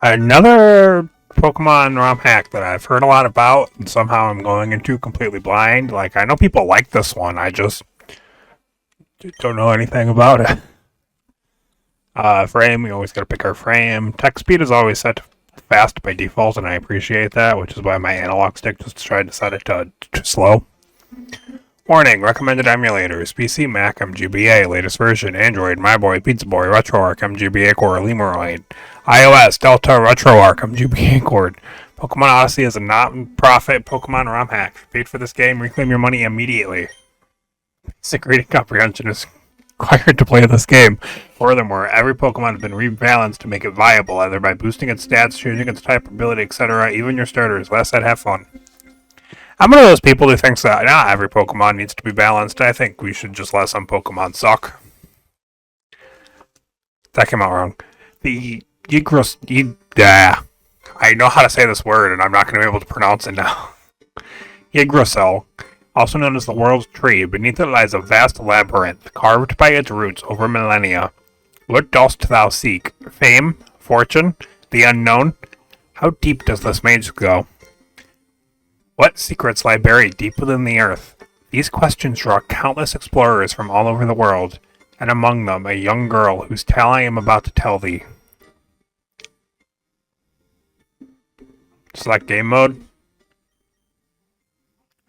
Another Pokemon ROM hack that I've heard a lot about, and somehow I'm going into completely blind. Like, I know people like this one, I just don't know anything about it. Frame, we always gotta pick our frame. Text speed is always set to fast by default, and I appreciate that, which is why my analog stick just tried to set it to slow. Warning, recommended emulators, PC, Mac, MGBA, latest version, Android, MyBoy, Pizza Boy, RetroArch, MGBA Core, Lemuroid, iOS, Delta, RetroArch, MGBA Core. Pokemon Odyssey is a non-profit Pokemon ROM hack. If you paid for this game, reclaim your money immediately. Basic reading comprehension is required to play this game. Furthermore, every Pokemon has been rebalanced to make it viable, either by boosting its stats, changing its type, ability, etc., even your starters. Last said, have fun. I'm one of those people who thinks that not every Pokemon needs to be balanced. I think we should just let some Pokemon suck. That came out wrong. The I know how to say this word, and I'm not going to be able to pronounce it now. Yggdrasil, also known as the world's tree, beneath it lies a vast labyrinth, carved by its roots over millennia. What dost thou seek? Fame? Fortune? The unknown? How deep does this maze go? What secrets lie buried deep within the earth? These questions draw countless explorers from all over the world, and among them a young girl whose tale I am about to tell thee. Select game mode.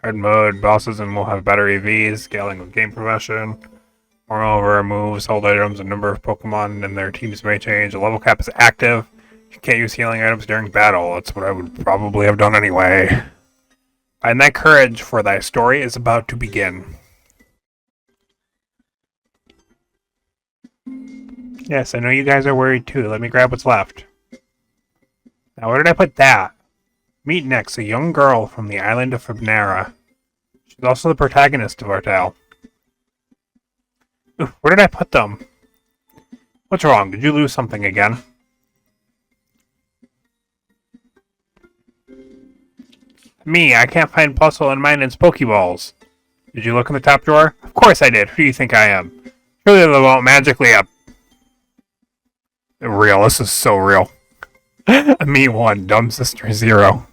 Hard mode, bosses and will have better EVs, scaling with game progression. Moreover, moves, hold items, and number of Pokemon and their teams may change. The level cap is active. You can't use healing items during battle. That's what I would probably have done anyway. Find thy courage, for thy story is about to begin. Yes, I know you guys are worried too. Let me grab what's left. Now, where did I put that? Meet next a young girl from the island of Fibnara. She's also the protagonist of our tale. Ooh, where did I put them? What's wrong? Did you lose something again? Me, I can't find Bustle and Minon's Pokeballs. Did you look in the top drawer? Of course I did. Who do you think I am? Surely they won't magically up. Real, this is so real. Me 1, dumb sister 0.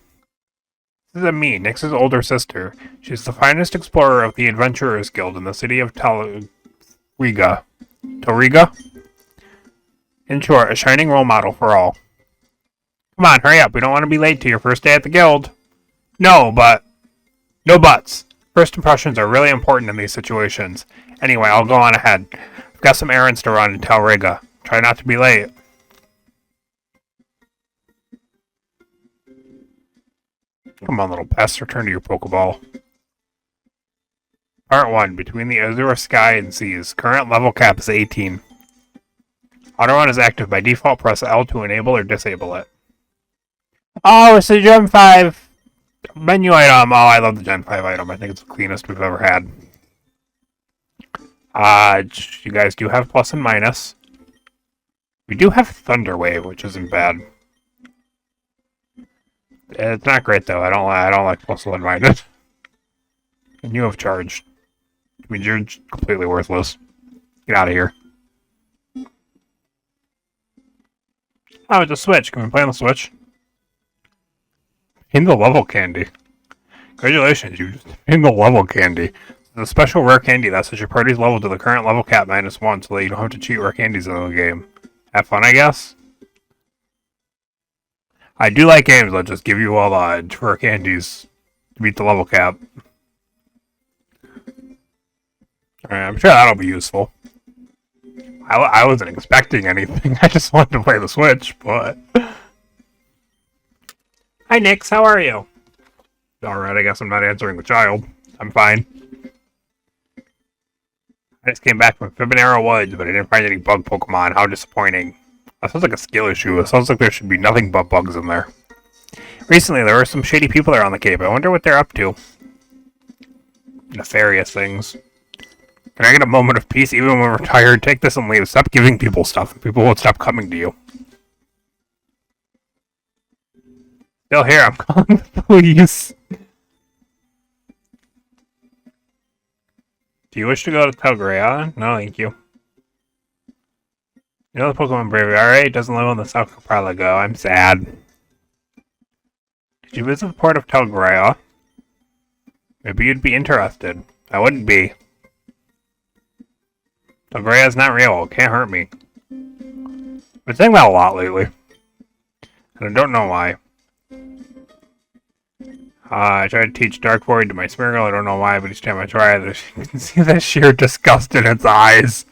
This is me, Nyx's older sister. She's the finest explorer of the Adventurers Guild in the city of Toriga. In short, a shining role model for all. Come on, hurry up. We don't want to be late to your first day at the guild. No buts. First impressions are really important in these situations. Anyway, I'll go on ahead. I've got some errands to run in Talriga. Try not to be late. Come on, little pest. Return to your Pokeball. Part 1. Between the azure sky and seas. Current level cap is 18. Auto run is active. By default, press L to enable or disable it. Oh, it's the Gen 5 menu item. Oh, I love the Gen 5 item. I think it's the cleanest we've ever had. You guys do have plus and minus. We do have Thunder Wave, which isn't bad. It's not great though. I don't like plus and minus. And you have charged. I mean, you're completely worthless. Get out of here. Oh, it's a Switch. Can we play on the Switch? In the level candy. Congratulations, you just in the level candy. It's a special rare candy that sets your party's level to the current level cap -1 so that you don't have to cheat rare candies in the game. Have fun, I guess? I do like games that just give you all the rare candies to beat the level cap. Alright, I'm sure that'll be useful. I wasn't expecting anything. I just wanted to play the Switch, but... Hi, Nyx. How are you? Alright, I guess I'm not answering the child. I'm fine. I just came back from Fibonacci Woods, but I didn't find any bug Pokemon. How disappointing. That sounds like a skill issue. It sounds like there should be nothing but bugs in there. Recently, there were some shady people around the cave. I wonder what they're up to. Nefarious things. Can I get a moment of peace even when we're tired? Take this and leave. Stop giving people stuff, and people won't stop coming to you. Still here. I'm calling the police. Do you wish to go to Telgrea? No, thank you. You know the Pokemon Bravery, alright? Doesn't live on the South Archipelago. I'm sad. Did you visit the port of Telgrea? Maybe you'd be interested. I wouldn't be. Telgrea is not real. It can't hurt me. I've been saying that a lot lately. And I don't know why. I tried to teach Dark Void to my Smeargle. I don't know why, but each time I try, you can see the sheer disgust in its eyes.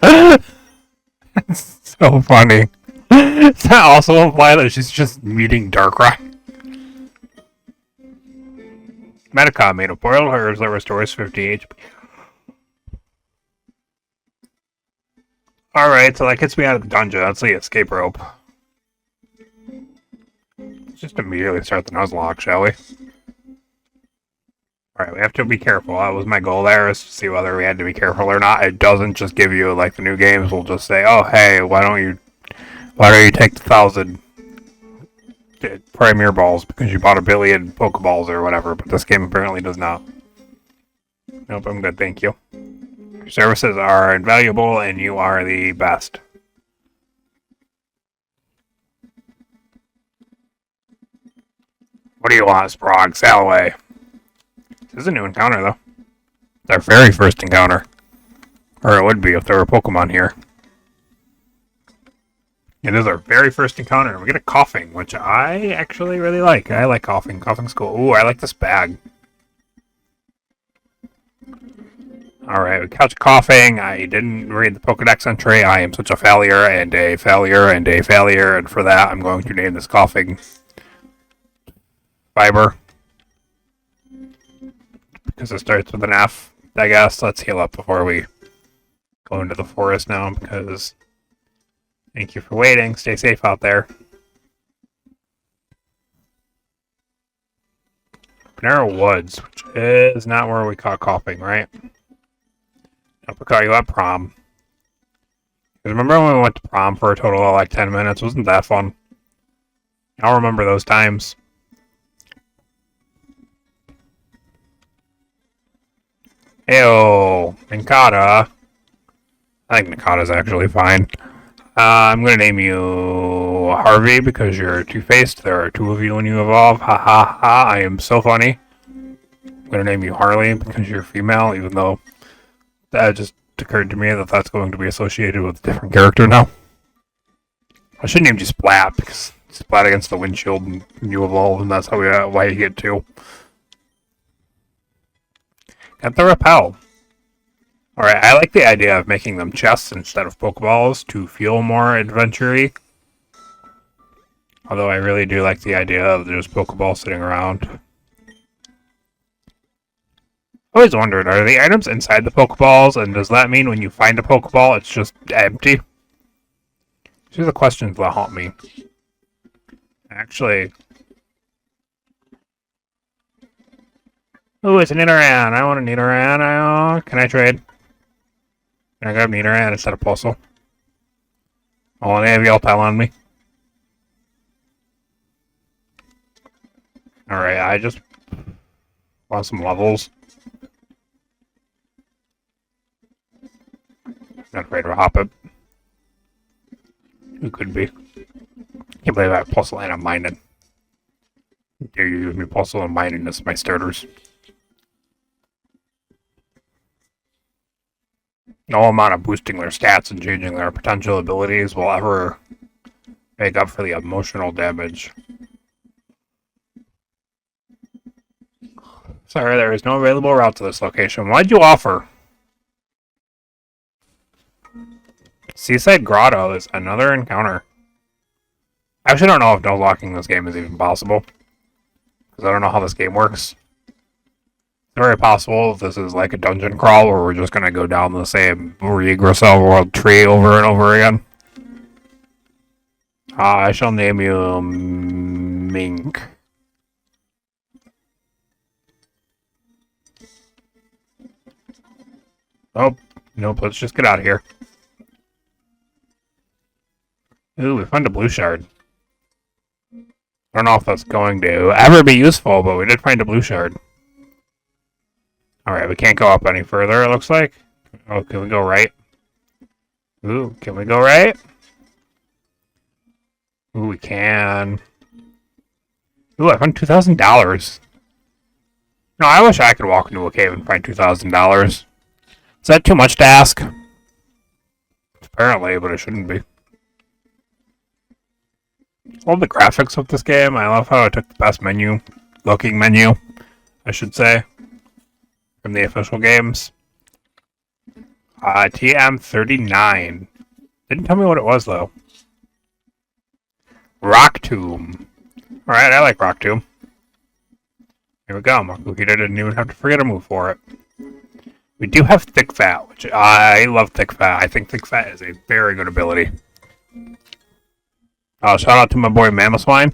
It's so funny. Does that also imply that she's just meeting Darkrai? Medica made of boiled herbs that restores 50 HP. Alright, so that gets me out of the dungeon. That's the escape rope. Let's just immediately start the Nuzlocke, shall we? Alright, we have to be careful. That was my goal there, is to see whether we had to be careful or not. It doesn't just give you, like, the new games will just say, oh, hey, why don't you take the 1,000 Premier Balls because you bought 1 billion Pokeballs or whatever, but this game apparently does not. Nope, I'm good, thank you. Your services are invaluable, and you are the best. What do you want, Sprog? Sail away. This is a new encounter, though. It's our very first encounter. Or it would be if there were Pokemon here. It is our very first encounter. We get a coughing, which I actually really like. I like coughing. Coughing's cool. Ooh, I like this bag. Alright, we catch coughing. I didn't read the Pokedex entry. I am such a failure and a failure and a failure. And for that, I'm going to name this coughing Fiber. Because it starts with an F, I guess. Let's heal up before we go into the forest now, because thank you for waiting. Stay safe out there. Narrow Woods, which is not where we caught coughing, right? Nope, we caught you at prom. Remember when we went to prom for a total of like 10 minutes? Wasn't that fun? I'll remember those times. Ew, Ninkata. I think Ninkata's actually fine. I'm gonna name you Harvey because you're two-faced. There are 2 of you when you evolve. Ha ha ha, I am so funny. I'm gonna name you Harley because you're female, even though that just occurred to me that that's going to be associated with a different character now. I should name you Splat because Splat against the windshield and you evolve, and that's how why you get 2. Got the Repel. Alright, I like the idea of making them chests instead of Pokeballs to feel more adventure-y. Although I really do like the idea of just Pokeballs sitting around. I always wondered, are the items inside the Pokeballs, and does that mean when you find a Pokeball, it's just empty? These are the questions that haunt me. Actually... Ooh, it's an Nidoran. I want a Nidoran. Can I trade? Can I grab Nidoran instead of Pulsel? Oh, they have Yeltile on me. Alright, I just want some levels. Not afraid of a Hoppip. Who could be? Can't believe I have Pulsel and I'm mining. Dare you use me Pulsel and mining as my starters? No amount of boosting their stats and changing their potential abilities will ever make up for the emotional damage. Sorry, there is no available route to this location. Why'd you offer? Seaside Grotto is another encounter. I actually don't know if no locking this game is even possible. Because I don't know how this game works. It's very possible if this is like a dungeon crawl where we're just going to go down the same Ygrassdil world tree over and over again. I shall name you Mink. Oh, nope, let's just get out of here. Ooh, we found a blue shard. I don't know if that's going to ever be useful, but we did find a blue shard. Alright, we can't go up any further, it looks like. Oh, can we go right? Ooh, can we go right? Ooh, we can. Ooh, I found $2,000. No, I wish I could walk into a cave and find $2,000. Is that too much to ask? Apparently, but it shouldn't be. I love the graphics of this game. I love how it took the best looking menu, I should say, from the official games. TM39. Didn't tell me what it was, though. Rock Tomb. Alright, I like Rock Tomb. Here we go. Makuhita didn't even have to forget a move for it. We do have Thick Fat, which I love Thick Fat. I think Thick Fat is a very good ability. Shout out to my boy Mamoswine.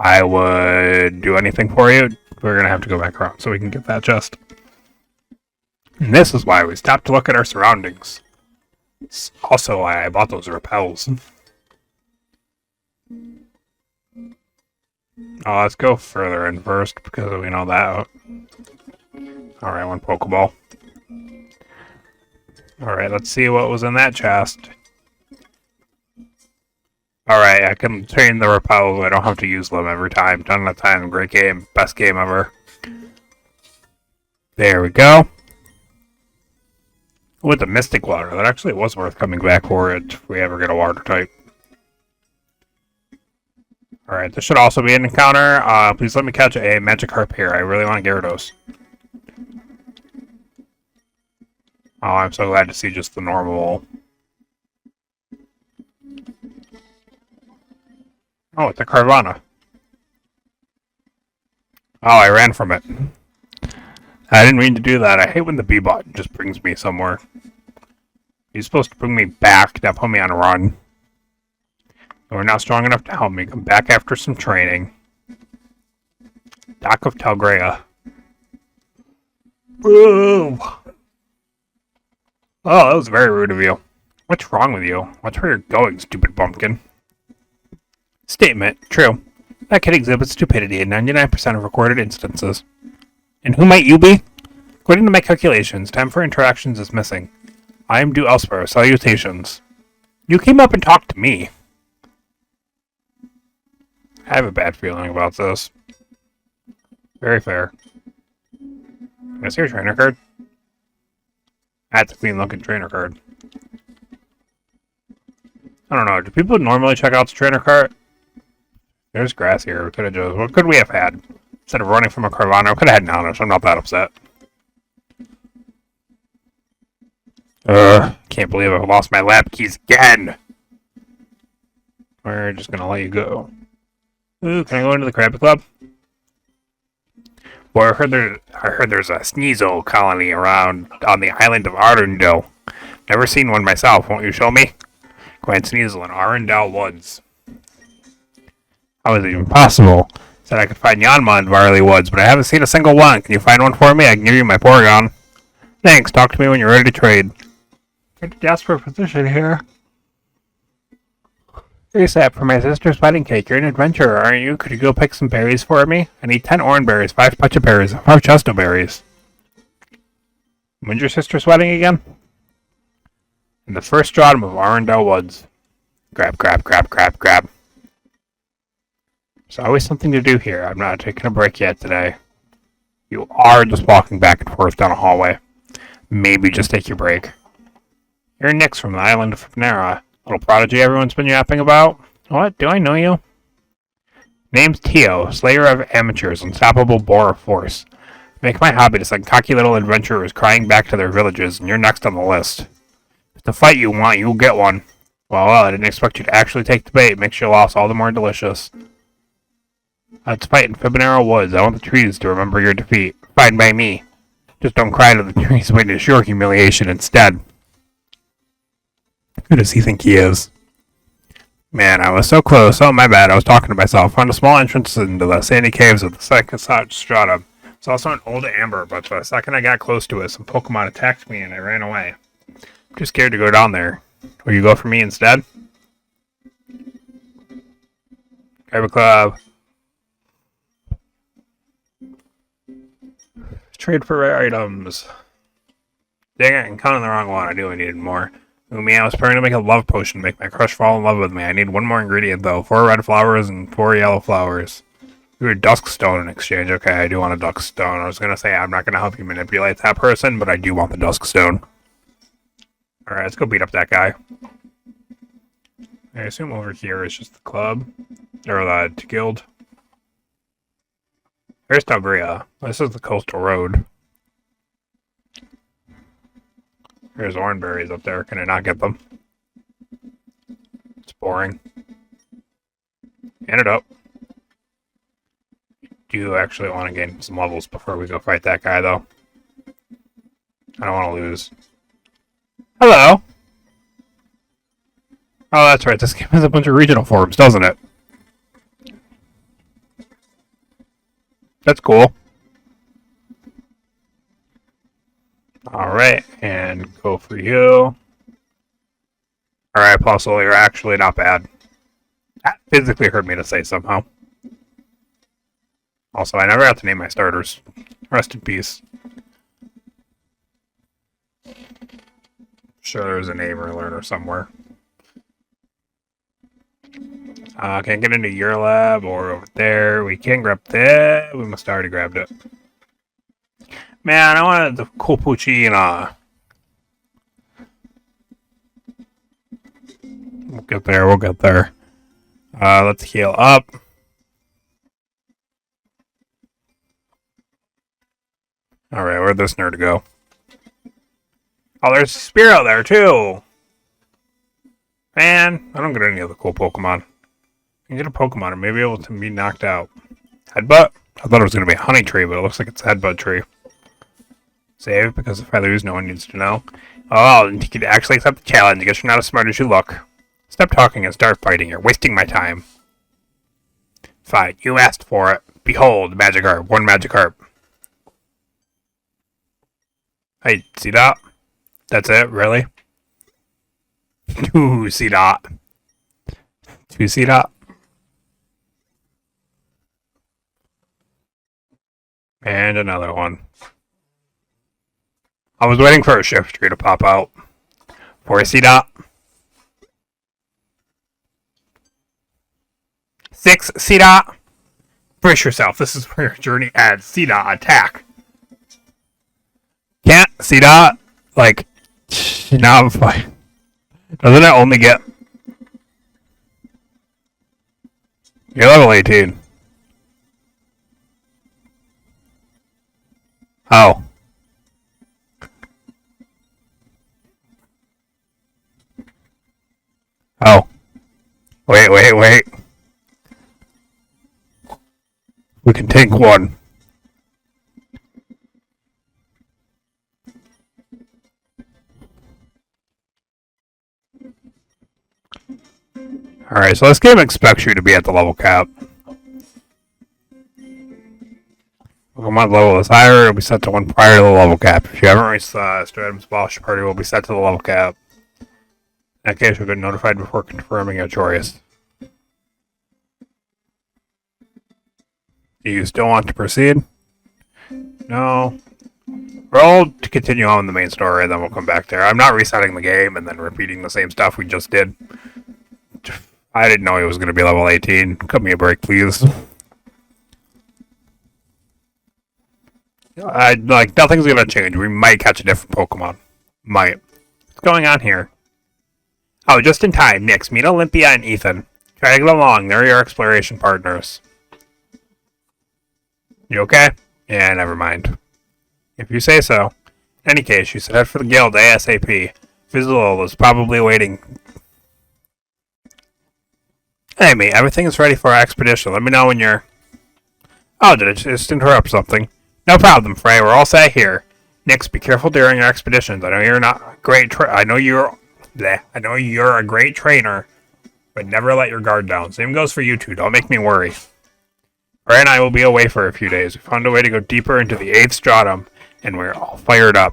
I would do anything for you. We're going to have to go back around so we can get that chest. And this is why we stopped to look at our surroundings. It's also why I bought those repels. Let's go further in first because we know that. Alright, one Pokeball. Alright, let's see what was in that chest. Alright, I can train the repels. I don't have to use them every time. Ton of time. Great game. Best game ever. There we go. With the Mystic Water. That actually was worth coming back for it if we ever get a water type. Alright, this should also be an encounter. Please let me catch a Magikarp here. I really want Gyarados. Oh, I'm so glad to see just the normal. Oh, it's a Carvana. Oh, I ran from it. I didn't mean to do that. I hate when the B-bot just brings me somewhere. He's supposed to bring me back, not put me on a run. We're not strong enough to help me. Come back after some training. Dock of Talgrea. Whoa! Oh, that was very rude of you. What's wrong with you? Watch where you're going, stupid bumpkin. Statement. True. That kid exhibits stupidity in 99% of recorded instances. And who might you be? According to my calculations, time for interactions is missing. I am due elsewhere. Salutations. You came up and talked to me. I have a bad feeling about this. Very fair. Can I see your trainer card? That's a clean looking trainer card. I don't know. Do people normally check out the trainer card? There's grass here. What could we have had? Instead of running from a Carvana, we could have had Nanish. I'm not that upset. Can't believe I lost my lab keys again. We're just gonna let you go. Ooh, can I go into the Krabby Club? Boy, I heard there's a Sneasel colony around on the island of Arundel. Never seen one myself. Won't you show me? Grand Sneasel in Arundel Woods. How is it even possible? Said I could find Yanma in Varley Woods, but I haven't seen a single one. Can you find one for me? I can give you my Porygon. Thanks. Talk to me when you're ready to trade. Get a desperate position here. ASAP for my sister's wedding cake. You're an adventurer, aren't you? Could you go pick some berries for me? I need 10 orange berries, 5 pecha berries, 5 chesto berries. When's your sister's wedding again? In the first stratum of Arundel Woods. Grab, grab, grab, grab, grab. There's always something to do here. I'm not taking a break yet today. You are just walking back and forth down a hallway. Maybe just take your break. You're Nyx from the island of Nera. Little prodigy everyone's been yapping about? What? Do I know you? Name's Tio, Slayer of Amateurs, Unstoppable Bore of Force. Make my hobby to send cocky little adventurers crying back to their villages, and you're next on the list. If the fight you want, you'll get one. Well, I didn't expect you to actually take the bait. Makes your loss all the more delicious. Let's fight in Fibonacci Woods. I want the trees to remember your defeat. Fine by me. Just don't cry to the trees. Witness your humiliation instead. Who does he think he is? Man, I was so close. Oh, my bad. I was talking to myself. Found a small entrance into the sandy caves of the second strata. It's also an old amber, but the second I got close to it, some Pokemon attacked me and I ran away. I'm too scared to go down there. Will you go for me instead? Cyber Club. Trade for rare items. Dang it, I'm counting the wrong one. I knew I needed more. Ooh, me, I was preparing to make a love potion to make my crush fall in love with me. I need one more ingredient, though. 4 red flowers and 4 yellow flowers. Ooh, dusk stone in exchange. Okay, I do want a dusk stone. I was going to say I'm not going to help you manipulate that person, but I do want the dusk stone. Alright, let's go beat up that guy. I assume over here is just the club. Or the guild. There's Talgria. This is the coastal road. There's orangeberries up there. Can I not get them? It's boring. Hand it up. Do you actually want to gain some levels before we go fight that guy, though? I don't want to lose. Hello! Oh, that's right. This game has a bunch of regional forms, doesn't it? That's cool. Alright, and go for you. Alright, Puzzle, you're actually not bad. That physically hurt me to say somehow. Also, I never got to name my starters. Rest in peace. Sure, there's a name or learner somewhere. Can't get into your lab or over there. We can't grab that. We must have already grabbed it. Man, I wanted the cool Poochie and we'll get there, we'll get there. Let's heal up. Alright, where'd this nerd go? Oh, there's Spearow there too! Man, I don't get any of the cool Pokemon. I can get a Pokemon and maybe able to be knocked out. Headbutt? I thought it was going to be a honey tree, but it looks like it's a headbutt tree. Save, because if I lose, no one needs to know. Oh, and you could actually accept the challenge. I guess you're not as smart as you look. Stop talking and start fighting. You're wasting my time. Fine, you asked for it. Behold, Magikarp. 1 Magikarp. Hey, see that? That's it? Really? 2 see that? 2 see that? And another one. I was waiting for a shift tree to pop out. 4 see that? 6 see that? Brace yourself. This is where your journey ends. See that? Attack. Can't see that? Like, now I'm fine. Doesn't it only get... You're level 18. Oh. Oh. Wait. We can take one. Alright, so this game expects you to be at the level cap. Pokemon level is higher, it'll be set to 1 prior to the level cap. If you haven't reached the Stratums Boss Party, will be set to the level cap. In that case, you'll get notified before confirming your choice. Do you still want to proceed? No. Roll to continue on the main story, and then we'll come back there. I'm not resetting the game and then repeating the same stuff we just did. I didn't know he was going to be level 18. Cut me a break, please. Nothing's going to change. We might catch a different Pokemon. Might. What's going on here? Oh, just in time. Next, meet Olympia and Ethan. Drag them along. They're your exploration partners. You okay? Yeah, never mind. If you say so. In any case, you should head for the guild ASAP. Fizzle is probably waiting. Hey, mate, everything is ready for our expedition. Let me know when you're... Oh, did I just interrupt something? No problem, Frey. We're all set here. Nix, be careful during your expeditions. I know you're not a great I know you're a great trainer, but never let your guard down. Same goes for you two. Don't make me worry. Frey and I will be away for a few days. We found a way to go deeper into the 8th stratum, and we're all fired up.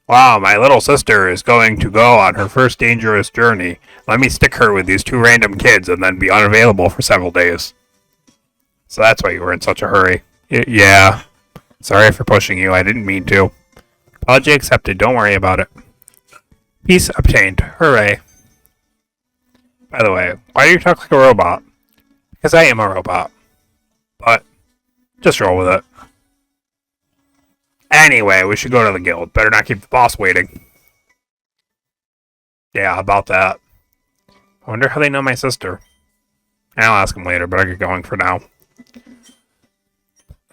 Wow, my little sister is going to go on her first dangerous journey. Let me stick her with these 2 random kids and then be unavailable for several days. So that's why you were in such a hurry. Yeah. Sorry for pushing you. I didn't mean to. Apology accepted. Don't worry about it. Peace obtained. Hooray. By the way, why do you talk like a robot? Because I am a robot. But, just roll with it. Anyway, we should go to the guild. Better not keep the boss waiting. Yeah, about that. I wonder how they know my sister. I'll ask him later, but I'll get going for now.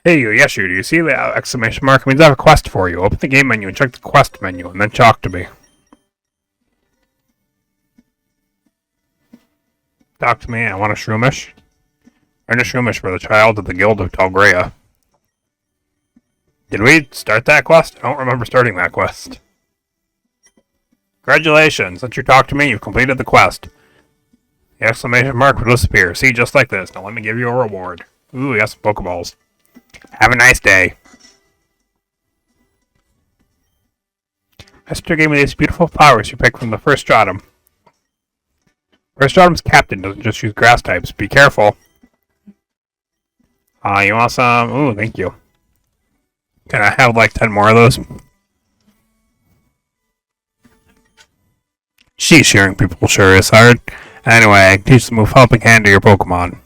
Hey you, yes you, do you see the exclamation mark? It means I have a quest for you. Open the game menu and check the quest menu, and then talk to me. Talk to me, I want a shroomish. Earn a shroomish for the child of the Guild of Talgrea. Did we start that quest? I don't remember starting that quest. Congratulations, since you talked to me, you've completed the quest. The exclamation mark will disappear. See, just like this. Now let me give you a reward. Ooh, we got some Pokeballs. Have a nice day. My sister gave me these beautiful flowers you picked from the first stratum. First stratum's captain doesn't just use grass types. Be careful. You want some? Ooh, thank you. Can I have like 10 more of those? Sheesh, hearing people sure is hard. Anyway, teach the move Helping Hand to your Pokemon.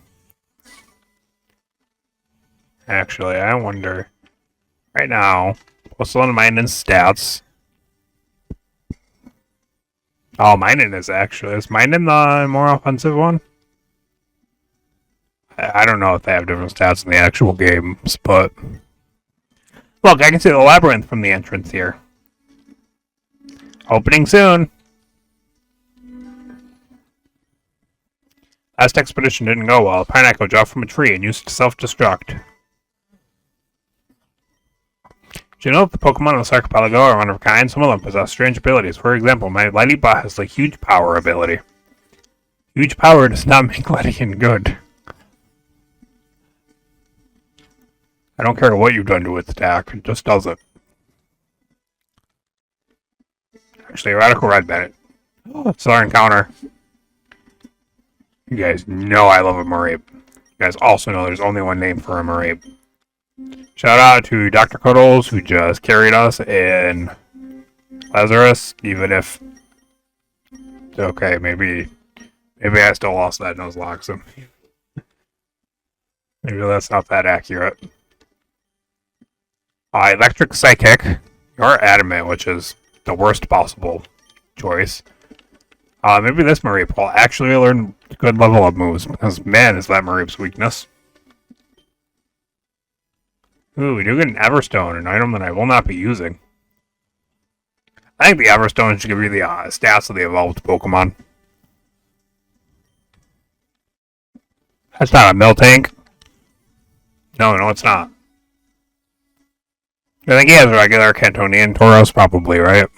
Actually, I wonder. Right now, what's one of mine in stats? Oh, mine is actually. Is mine in the more offensive one? I don't know if they have different stats in the actual games, but. Look, I can see the labyrinth from the entrance here. Opening soon. Last expedition didn't go well. A pineapple dropped from a tree and used to self-destruct. Do you know that the Pokemon in this archipelago are one of a kind? Some of them possess strange abilities. For example, my Lightybot has the huge power ability. Huge power does not make Ledian good. I don't care what you've done to its attack, it just does it. Actually, Radical Red Bennett. It's our encounter. You guys know I love a Mareep. You guys also know there's only one name for a Mareep. Shout out to Dr. Cuddles, who just carried us in Lazarus, even if... Okay, maybe I still lost that Nuzlocke, so... Maybe that's not that accurate. Electric Psychic, or Adamant, which is the worst possible choice. Maybe this Mareep will actually learn good level up moves, because man, is that Mareep's weakness. Ooh, we do get an Everstone, an item that I will not be using. I think the Everstone should give you the stats of the evolved Pokemon. That's not a Miltank. No, it's not. I think he has a regular Cantonian Tauros, probably, right?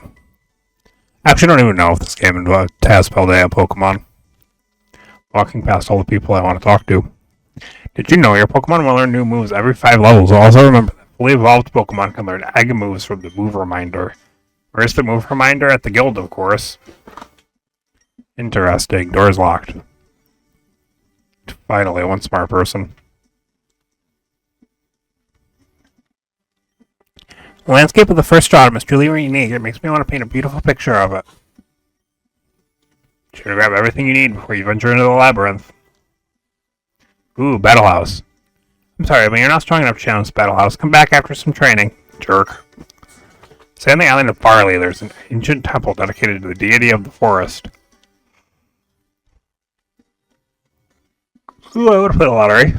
Actually, I don't even know if this game has Paldea Pokemon. Walking past all the people I want to talk to. Did you know your Pokemon will learn new moves every 5 levels? Also remember that fully evolved Pokemon can learn Egg moves from the Move Reminder. Where's the Move Reminder? At the guild, of course. Interesting. Door's locked. Finally, one smart person. The landscape of the first stratum is truly unique. It makes me want to paint a beautiful picture of it. Sure to grab everything you need before you venture into the labyrinth. Ooh, Battle House. I'm sorry, but you're not strong enough to challenge Battle House. Come back after some training. Jerk. Say on the island of Barley, there's an ancient temple dedicated to the deity of the forest. Ooh, I would have played a lottery.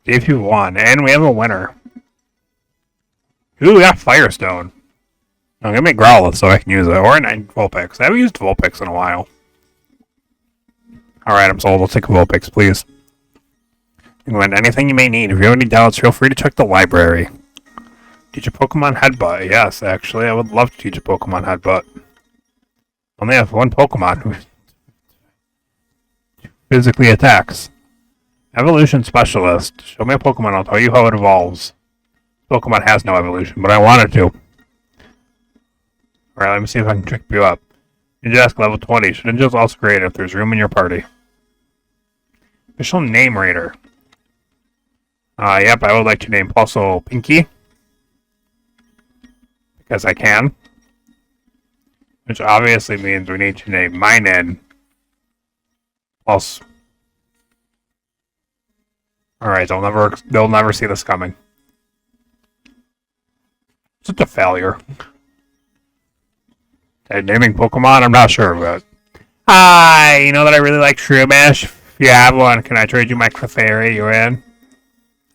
See if you won. And we have a winner. Ooh, we got Firestone. Now give me Growlithe so I can use it. Or a Vulpix. I haven't used Vulpix in a while. Alright, I'm sold. I'll take a Vulpix, please. You can win anything you may need. If you have any doubts, feel free to check the library. Teach a Pokemon Headbutt. Yes, actually, I would love to teach a Pokemon Headbutt. I only have one Pokemon who physically attacks. Evolution Specialist. Show me a Pokemon, I'll tell you how it evolves. Pokemon has no evolution, but I want it to. Alright, let me see if I can trick you up. Ninjask level 20. Ninja's also great if there's room in your party. Official name raider. Yep, I would like to name Pulso Pinky. Because I can. Which obviously means we need to name mine in. Plus. Alright, they'll never see this coming. It's just a failure. Naming Pokemon, I'm not sure, but... you know that I really like Shroomish? If you have one, can I trade you my Clefairy? You in?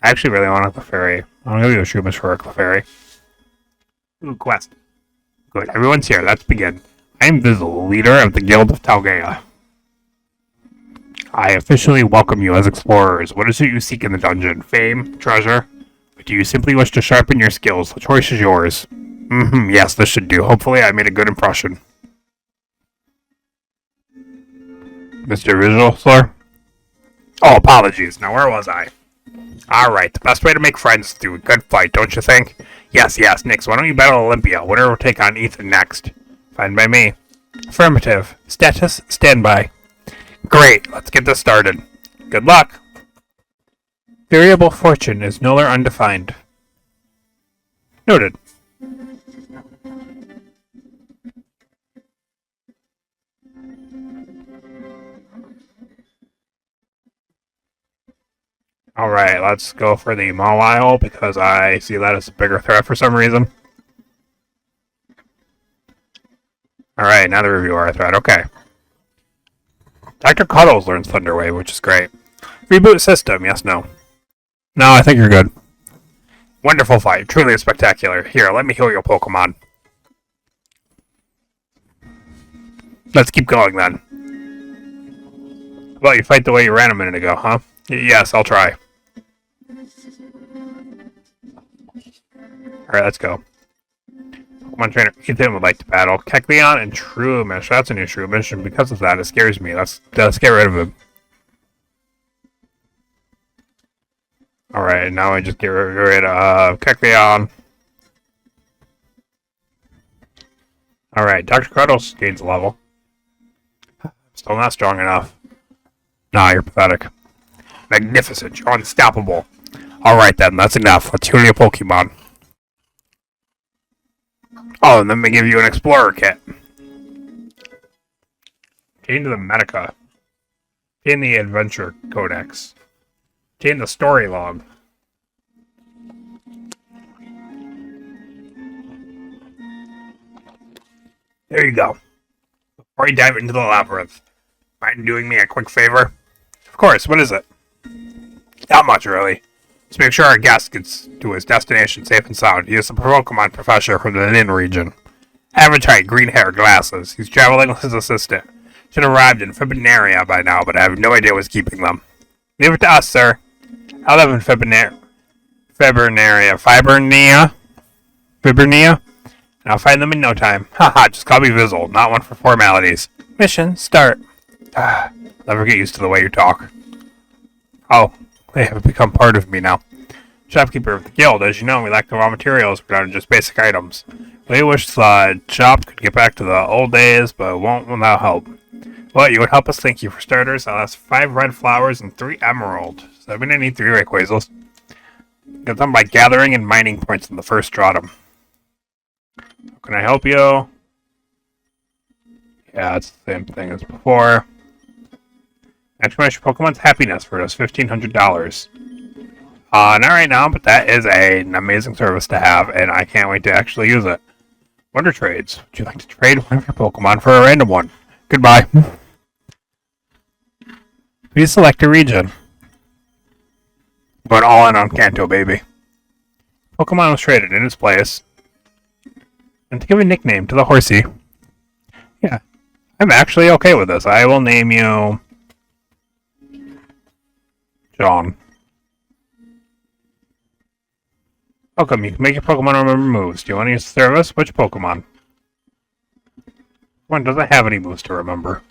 I actually really want a Clefairy. I'm gonna give you a Shroomish for a Clefairy. Ooh, quest. Good, everyone's here, let's begin. I am Vizzle, leader of the Guild of Talgea. I officially welcome you as explorers. What is it you seek in the dungeon? Fame? Treasure? Or do you simply wish to sharpen your skills? The choice is yours. Yes, this should do. Hopefully I made a good impression. Mr. Visual, sir? Oh, apologies. Now, where was I? Alright, the best way to make friends is through a good fight, don't you think? Yes, Nix, why don't you battle Olympia? Winner will take on Ethan next. Fine by me. Affirmative. Status, standby. Great, let's get this started. Good luck. Variable fortune is null or undefined. Noted. Alright, let's go for the Mawile because I see that as a bigger threat for some reason. Alright, now the reviewer our threat. Okay. Dr. Cuddles learns Thunder Wave, which is great. Reboot system, yes, no. No, I think you're good. Wonderful fight, truly spectacular. Here, let me heal your Pokemon. Let's keep going then. Well, you fight the way you ran a minute ago, huh? Yes, I'll try. Alright, let's go. Pokemon Trainer Ethan would like to battle Kecleon and Shroomish. That's a new Shroomish, and because of that, it scares me. Let's get rid of him. Alright, now I just get rid of Kecleon. Alright, Dr. Cuddles gains a level. Still not strong enough. Nah, you're pathetic. Magnificent, you're unstoppable. Alright then, that's enough. Let's heal your Pokemon. Oh, and then we give you an Explorer kit. Gain to the Medica. Gain the Adventure Codex. Gain the Story Log. There you go. Before you dive into the labyrinth, mind doing me a quick favor? Of course, what is it? Not much, really. Let's make sure our guest gets to his destination safe and sound. He is a Pokemon professor from the Nin region. Average height, green hair, glasses. He's traveling with his assistant. Should have arrived in Fibinaria by now, but I have no idea what's keeping them. Leave it to us, sir. I live in Fibernia, and I'll find them in no time. Haha, just call me Vizzle, not one for formalities. Mission, start. Never get used to the way you talk. Oh, they have become part of me now. Shopkeeper of the guild, as you know, we lack the raw materials for not just basic items. We wish the shop could get back to the old days, but won't without help. Well, you would help us, thank you. For starters, I'll ask 5 red flowers and 3 emerald. So I'm gonna need 3 Rayquazos. Get them by gathering and mining points in the first stratum. How can I help you? Yeah, it's the same thing as before. Maximize your Pokemon's happiness for those $1,500. Not right now, but that is an amazing service to have, and I can't wait to actually use it. Wonder trades. Would you like to trade one of your Pokemon for a random one? Goodbye. Please select a region. Going all in on Kanto, baby. Pokemon was traded in its place. And to give a nickname to the horsey. Yeah, I'm actually okay with this. I will name you John. Welcome, you can make your Pokemon remember moves. Do you want to use the service? Which Pokemon? One doesn't have any moves to remember.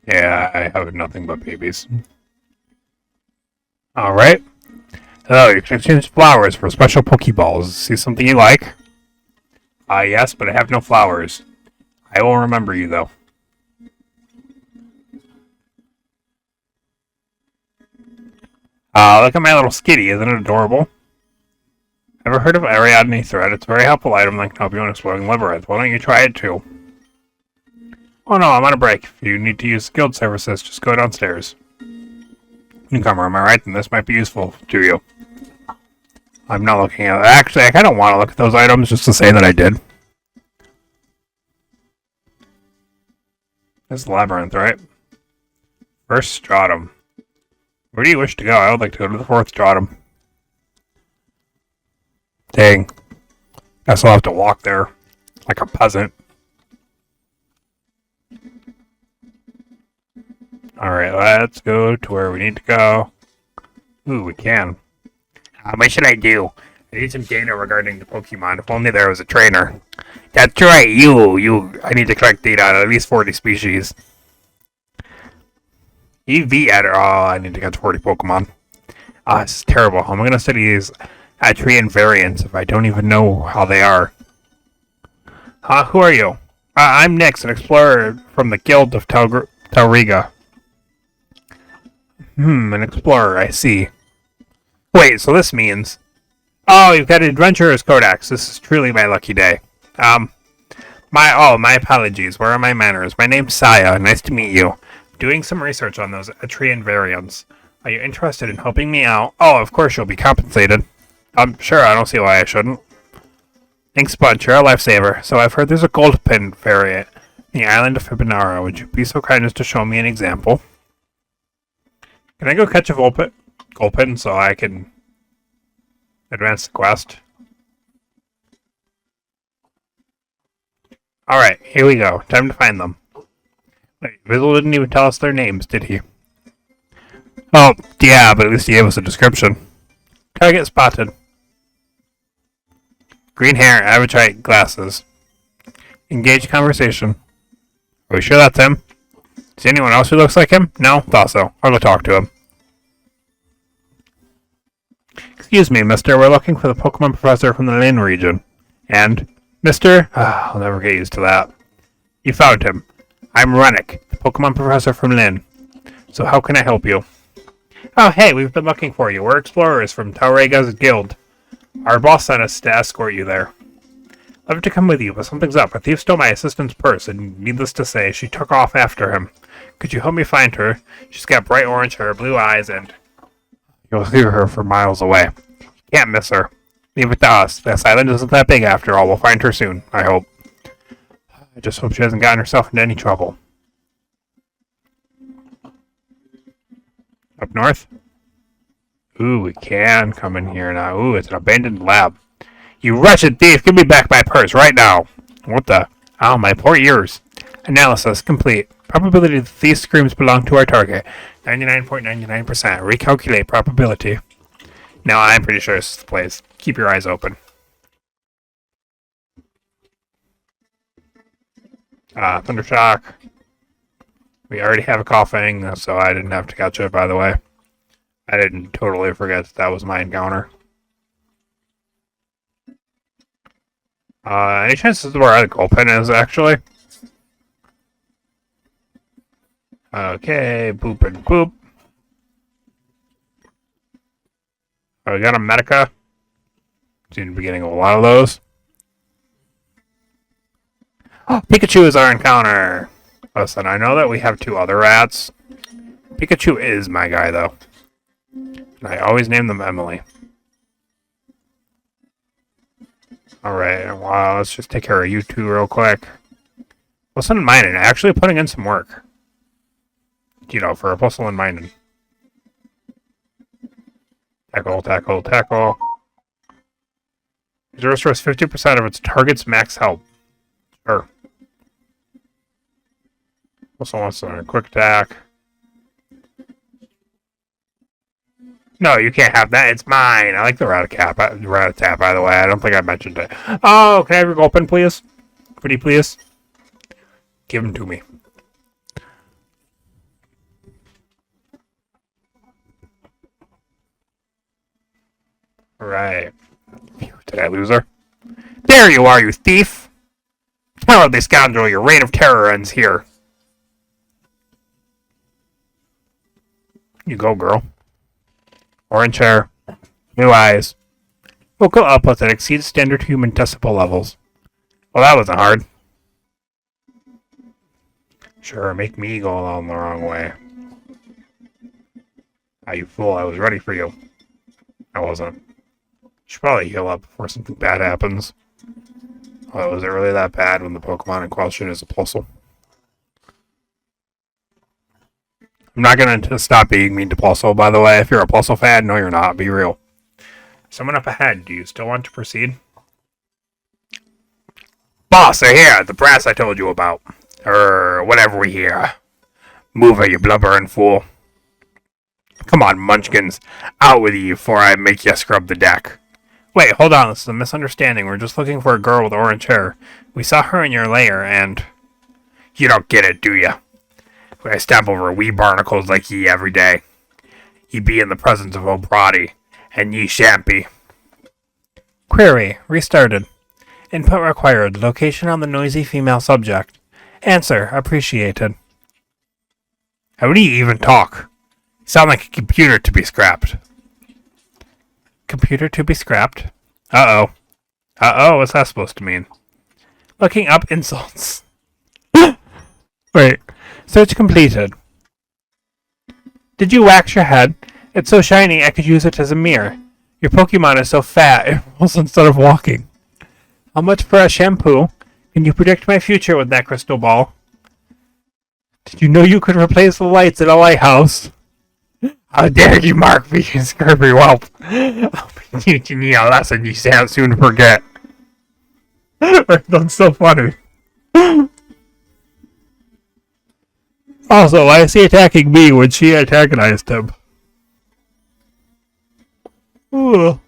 Yeah, I have nothing but babies. Alright. Oh, you can exchange flowers for special Pokeballs. See something you like? Yes, but I have no flowers. I will remember you, though. Look at my little Skitty. Isn't it adorable? Ever heard of Ariadne thread? It's a very helpful item that can help you in exploring the labyrinth. Why don't you try it too? Oh no, I'm on a break. If you need to use guild services, just go downstairs. Newcomer, am I right? Then this might be useful to you. I'm not looking at it. Actually, I kind of want to look at those items just to say that I did. This is the labyrinth, right? First stratum. Where do you wish to go? I would like to go to the fourth stratum. Dang. Guess I'll have to walk there like a peasant. Alright, let's go to where we need to go. Ooh, we can. What should I do? I need some data regarding the Pokemon. If only there was a trainer. That's right, I need to collect data on at least 40 species. EV editor. Oh, I need to get to 40 Pokemon. This is terrible. How am I going to study these Atrian variants if I don't even know how they are? Who are you? I'm Nyx, an explorer from the Guild of Tauriga. An explorer, I see. Wait, so this means... Oh, you've got Adventurer's Codex. This is truly my lucky day. My apologies. Where are my manners? My name's Saya. Nice to meet you. Doing some research on those Atrian variants. Are you interested in helping me out? Oh, of course you'll be compensated. Sure, I don't see why I shouldn't. Thanks, Bunch. You're a lifesaver. So I've heard there's a gold pin variant in the island of Fibonara. Would you be so kind as to show me an example? Can I go catch a Gulpin so I can advance the quest? Alright, here we go. Time to find them. Wait, Vizzle didn't even tell us their names, did he? Oh, yeah, but at least he gave us a description. Target spotted. Green hair, average height, glasses. Engage conversation. Are we sure that's him? Is anyone else who looks like him? No? Thought so. I'll go talk to him. Excuse me, mister. We're looking for the Pokemon professor from the Lin region. And, mister? I'll never get used to that. You found him. I'm Rennick, the Pokemon professor from Lin. So how can I help you? Oh, hey, we've been looking for you. We're explorers from Tauriga's guild. Our boss sent us to escort you there. I'd love to come with you, but something's up. A thief stole my assistant's purse, and needless to say, she took off after him. Could you help me find her? She's got bright orange hair, blue eyes, and... You'll hear her from miles away. You can't miss her. Leave it to us. This island isn't that big after all. We'll find her soon, I hope. I just hope she hasn't gotten herself into any trouble. Up north? Ooh, we can come in here now. Ooh, it's an abandoned lab. You wretched thief! Give me back my purse right now! What the? Oh, my poor ears. Analysis complete. Probability the thief's screams belong to our target. 99.99%. Recalculate probability. Now, I'm pretty sure this is the place. Keep your eyes open. Thundershock. We already have a coughing, so I didn't have to catch it, by the way. I didn't totally forget that was my encounter. Any chances where the Gulpin is, actually? Okay, boop and boop. Oh, we got a Medica. Seem to be getting a lot of those. Oh, Pikachu is our encounter. Listen, I know that we have two other rats. Pikachu is my guy, though. And I always name them Emily. Alright, well, let's just take care of you two real quick. Listen to mining. Actually putting in some work. You know, for a bustle and mining. Tackle, tackle, tackle. It restores 50% of its target's max health. Sure. Also wants a quick attack. No, you can't have that. It's mine. I like the Rattata, by the way. I don't think I mentioned it. Oh, can I have your Gulpin, please? Pretty please? Give him to me. Alright. Did I lose her? There you are, you thief! Cowardly scoundrel, your reign of terror ends here. You go, girl. Orange hair. Blue eyes. Vocal output that exceeds standard human decibel levels. Well, that wasn't hard. Sure, make me go along the wrong way. Ah, you fool, I was ready for you. I wasn't. Should probably heal up before something bad happens. Oh, was it really that bad when the Pokemon in question is a Plusle? I'm not gonna stop being mean to Plusle, by the way. If you're a Plusle fan, no you're not. Be real. Someone up ahead. Do you still want to proceed? Boss, they're here. The brass I told you about. Or whatever we hear. Move it, you blubbering fool. Come on, munchkins. Out with you before I make you scrub the deck. Wait, hold on. This is a misunderstanding. We're just looking for a girl with orange hair. We saw her in your lair, and... You don't get it, do you? I stamp over wee barnacles like ye every day. Ye be in the presence of O'Brody, and ye shan't be. Query. Restarted. Input required. Location on the noisy female subject. Answer. Appreciated. How do you even talk? You sound like a computer to be scrapped. Computer to be scrapped? Uh-oh. Uh-oh, what's that supposed to mean? Looking up insults. Wait. Search completed. Did you wax your head? It's so shiny I could use it as a mirror. Your Pokemon is so fat it rolls instead of walking. How much for a shampoo? Can you predict my future with that crystal ball? Did you know you could replace the lights in a lighthouse? How dare you, Mark, me, scurvy whelp! I'll be teaching you a lesson you shan't soon forget. That's so funny. Also, why is he attacking me when she antagonized him? Ooh.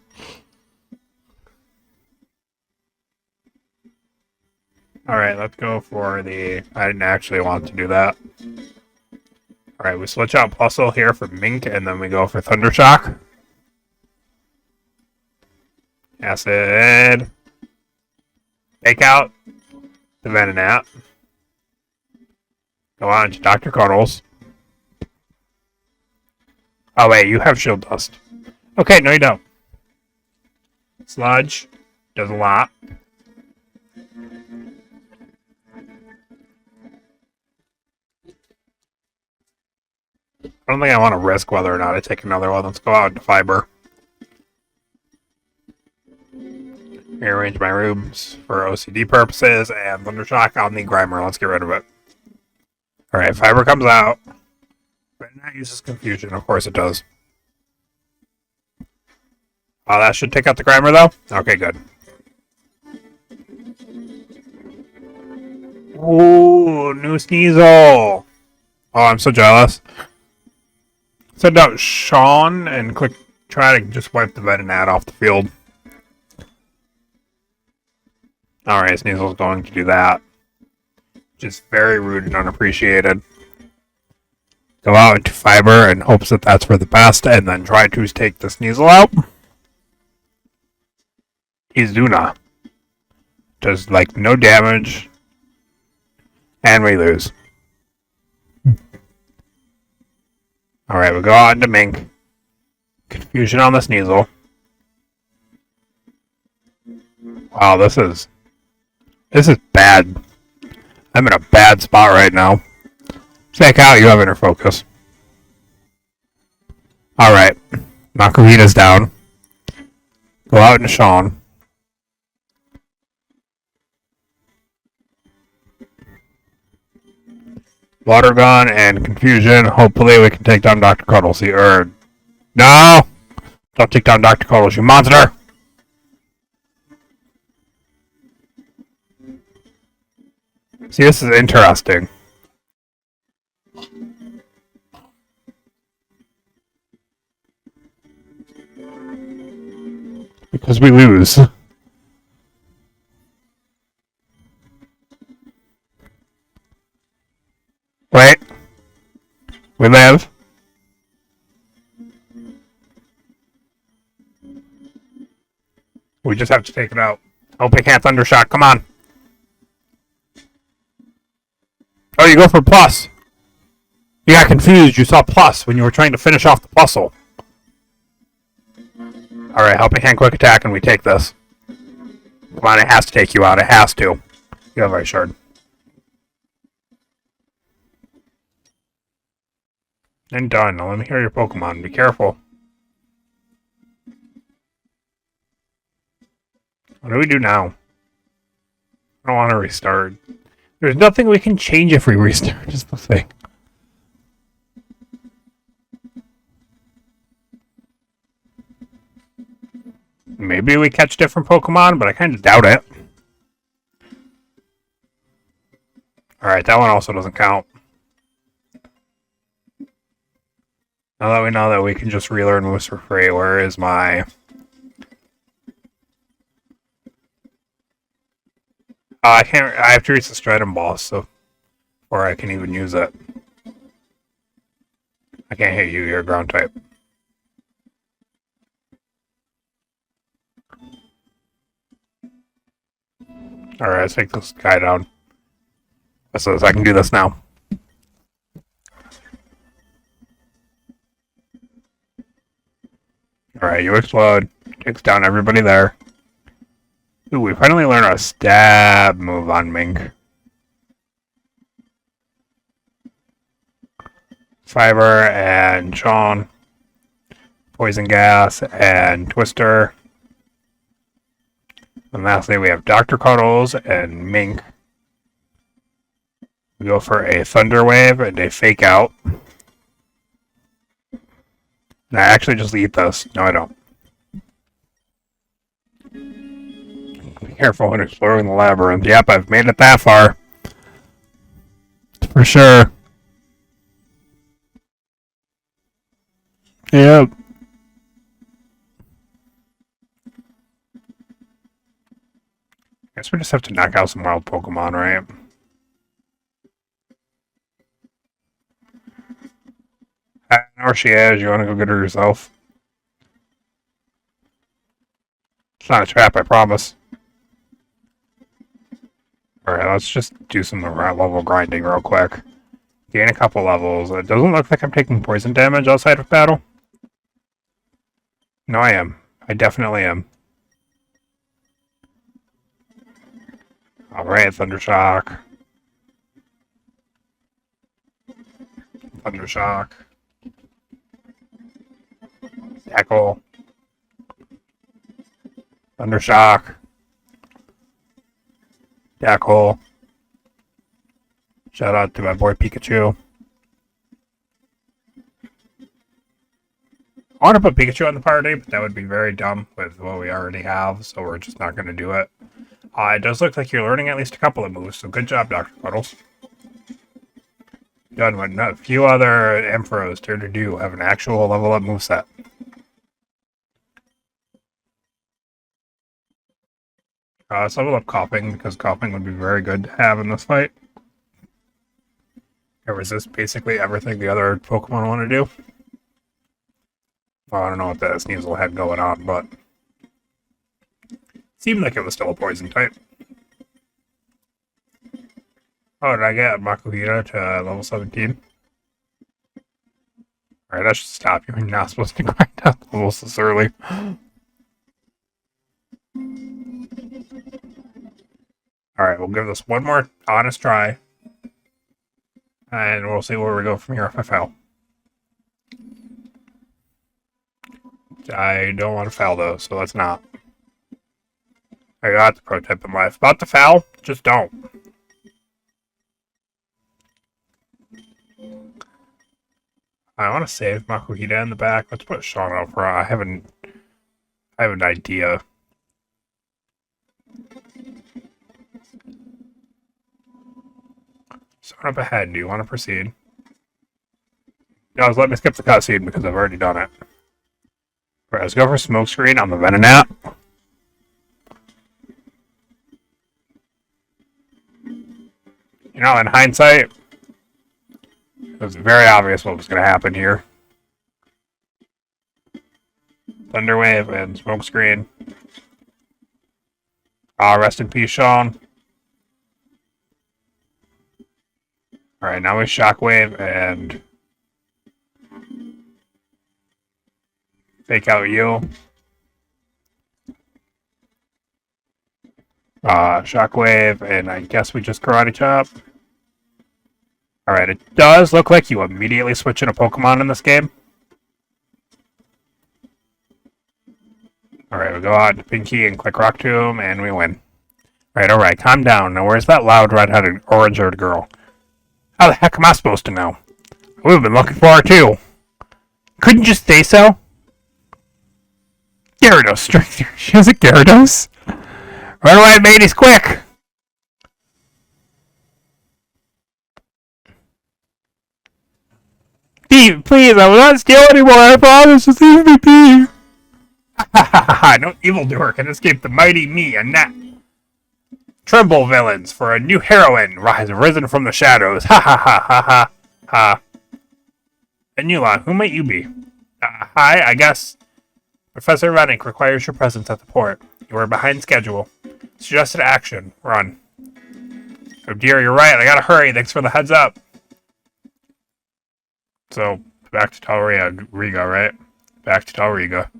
Alright, let's go for the... I didn't actually want to do that. Alright, we switch out Plusle here for Mink, and then we go for Thundershock. Acid. Take out the Venonat. Go on to Dr. Cuddles. Oh wait, you have Shield Dust. Okay, no you don't. Sludge. Does a lot. I don't think I want to risk whether or not I take another one. Let's go out to Fiber. Rearrange my rooms for OCD purposes, and Thundershock on the Grimer. Let's get rid of it. Alright, Fiber comes out. But that uses Confusion. Of course it does. Oh, that should take out the Grimer, though? Okay, good. Ooh, new Sneasel! Oh, I'm so jealous. Send out Sean and try to just wipe the Venonat off the field. Alright, Sneasel's going to do that. Just very rude and unappreciated. Go out into Fiber and hopes that that's for the best, and then try to take the Sneasel out. Izuna does like no damage, and we lose. Alright, we go on to Mink. Confusion on the Sneasel. Wow, this is bad. I'm in a bad spot right now. Check out, you have Inner Focus. Alright. Macarina's down. Go out into Sean. Water Gun and Confusion. Hopefully we can take down Dr. Cuddles. No! Don't take down Dr. Cuddles, you monster! See, this is interesting. Because we lose. Wait. We live. We just have to take it out. Hope we can't Thundershock. Come on. Oh, you go for plus. You got confused. You saw plus when you were trying to finish off the Plusle. Alright, helping hand quick attack and we take this. Come on, it has to take you out. It has to. You have Ice Shard. And done. Now let me hear your Pokemon. Be careful. What do we do now? I don't want to restart. There's nothing we can change if we restart, is the thing. Maybe we catch different Pokemon, but I kind of doubt it. Alright, that one also doesn't count. Now that we know that we can just relearn moves for free, where is my... I can't. I have to reach the Stratum boss, so before I can even use it. I can't hit you. You're a ground type. All right, let's take this guy down. So I can do this now. All right, you explode. Takes down everybody there. Ooh, we finally learned our stab move on Mink. Fiber and Sean. Poison Gas and Twister. And lastly, we have Dr. Cuddles and Mink. We go for a Thunder Wave and a Fake Out. And I actually just eat this. No, I don't. Be careful when exploring the labyrinth. Yep, I've made it that far. For sure. Yep. Guess we just have to knock out some wild Pokemon, right? I know where she is. You want to go get her yourself? It's not a trap, I promise. Alright, let's just do some level grinding real quick. Gain a couple levels. It doesn't look like I'm taking poison damage outside of battle. No, I am. I definitely am. Alright, Thundershock. Thundershock. Tackle. Thundershock. Tackle. Shout out to my boy Pikachu. I want to put Pikachu on the party, but that would be very dumb with what we already have, so we're just not going to do it. It does look like you're learning at least a couple of moves, so good job, Dr. Puddles. Done what a few other Emperors dare to do, have an actual level up moveset. Let's level up Coughing, because Coughing would be very good to have in this fight. It resists basically everything the other Pokemon want to do. Well, I don't know what that Sneasel had going on, but it seemed like it was still a poison type. Oh, did I get Makuhita to level 17? Alright, that should stop you. You're not supposed to grind out levels this early. Alright, we'll give this one more honest try. And we'll see where we go from here if I fail. I don't want to foul though, so let's not. I got the pro tip in life. About to foul, just don't. I want to save Makuhita in the back. Let's put Sean out front. I have an idea. Sean up ahead. Do you want to proceed? No, let me skip the cutscene because I've already done it. Alright, let's go for Smokescreen on the Venonat. You know, in hindsight, it was very obvious what was going to happen here. Thunderwave and Smokescreen. Rest in peace, Sean. Alright, now we Shockwave and Fake Out you. Shockwave, and I guess we just Karate Chop. Alright, it does look like you immediately switch into Pokemon in this game. Alright, we go out to Pinky and click Rock Tomb, and we win. Alright, calm down. Now, where's that loud red-headed, orange-haired girl? How the heck am I supposed to know? We've been looking for her, too. Couldn't you say so? Gyarados. She has a Gyarados? Run away, mateys, quick! Steve, please, I will not steal anymore. I promise. Just leave me be. Ha ha ha ha! No evildoer can escape the mighty me, Annette. Tremble, villains, for a new heroine has risen from the shadows. Ha ha ha ha ha ha. And Yulon, who might you be? Hi, I guess. Professor Rennick requires your presence at the port. You are behind schedule. Suggested action. Run. Oh dear, you're right. I gotta hurry. Thanks for the heads up. So, back to Riga, right? Back to Riga.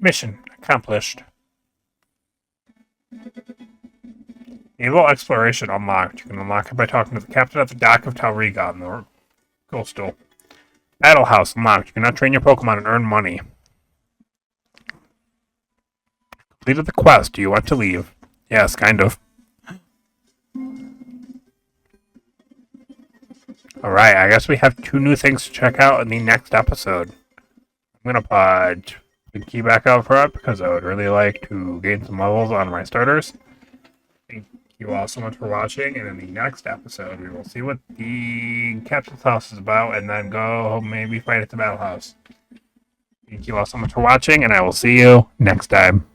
Mission accomplished. Naval exploration unlocked. You can unlock it by talking to the captain at the dock of Talriga on the coastal. Battle house unlocked. You can now train your Pokemon and earn money. Completed the quest. Do you want to leave? Yes, kind of. Alright, I guess we have 2 new things to check out in the next episode. I'm gonna put the key back out front because I would really like to gain some levels on my starters. Thank you all so much for watching, and in the next episode we will see what the captain's house is about and then go maybe fight at the battle house. Thank you all so much for watching, and I will see you next time.